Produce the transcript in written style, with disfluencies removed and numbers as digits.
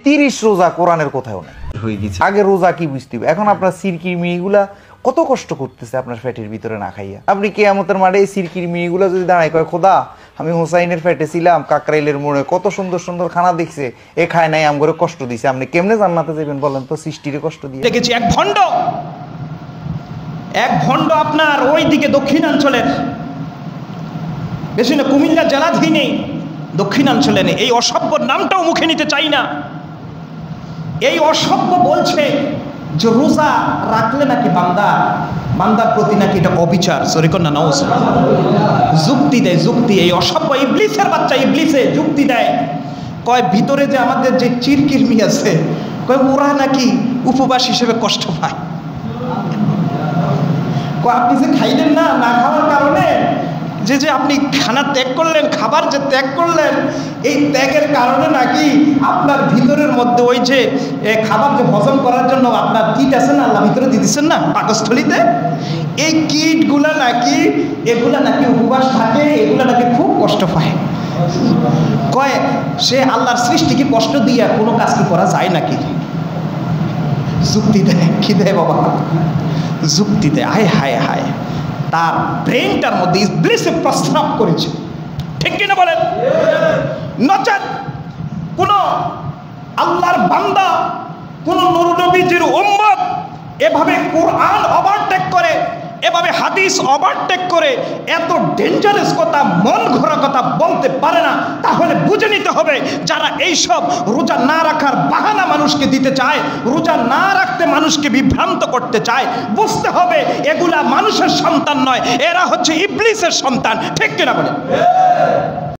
30 রোজা কোরআনের কোথাও নেই হয়ে গেছে। আগে রোজা কি বুঝতে হবে, এখন আপনার সিরকিরমিগুলা কত কষ্ট করতেছে আপনার ফ্যাটের ভিতরে না খাইয়া। আপনি কিয়ামতের মাঠে এই সিরকিরমিগুলা যদি দাঁড়ায় কয় খোদা আমি হোসাইনের ফ্যাটে ছিলাম কাকরাইলের মোড়ে, কত সুন্দর সুন্দর খানা দেখছে, এ খায় নাই আমগরে কষ্ট দিছে, আপনি কেমনে জান্নাতে যাবেন বলেন তো? সৃষ্টিরে কষ্ট দিয়ে দেখেছি এক ভণ্ড আপনার ওই দিকে দক্ষিণাঞ্চলের, বেশি না কুমিল্লা জেলাধীনে দক্ষিণাঞ্চলে নেই, এই অসভ্যর নামটাও মুখে নিতে চাই না। এই অসভ্য বলছে যে রোজা রাখলে নাকি বান্দার প্রতি নাকি এটা অবিচার। সরিকন না নাও যুক্তি দেয়, যুক্তি। এই অসভ্য ইবলিসের বাচ্চা ইবলিসে যুক্তি দেয়, কয় ভিতরে যে আমাদের যে চিরকিরমি আছে, কয় ওরা নাকি উপবাস হিসেবে কষ্ট পায়। কয় আপনি যে খাইলেন না, না খাওয়ার কারণে যে আপনি খানা ত্যাগ করলেন, খাবার যে ত্যাগ করলেন, এই ত্যাগের কারণে নাকি আপনার ভিতরের মধ্যে ওই যে খাবার যে হজম করার জন্য আপনার কিট আছে না, আল্লাহ ভিতরে দিয়ে দিচ্ছেন না পাকস্থলিতে, এই কিটগুলা নাকি এগুলা নাকি উপবাস থাকে, এগুলা নাকি খুব কষ্ট পায়। কয় সে আল্লাহর সৃষ্টিকে কষ্ট দিয়ে কোনো কাজ কি করা যায় নাকি? যুক্তি দেয়, কি দেয় বাবা? যুক্তি দেয়। হায় হায় হায়, তার ব্রেনটার মধ্যে ইবলিসে প্রস্রাব করেছে, ঠিক কিনা বলেন? নচেত কোন আল্লাহর বান্দা, কোন নূর নবীজির উম্মত এভাবে কোরআন ওভারটেক করে, এভাবে হাদিস ওভারটেক করে এত ডেঞ্জারাস কথা, মন ঘোরা কথা বলতে পারে না। তাহলে বুঝে নিতে হবে, যারা এইসব রোজা না রাখার বাহানা মানুষকে দিতে চায়, রোজা না রাখতে মানুষকে বিভ্রান্ত করতে চায়, বুঝতে হবে এগুলা মানুষের সন্তান নয়, এরা হচ্ছে ইবলিসের সন্তান, ঠিক কিনা বলে?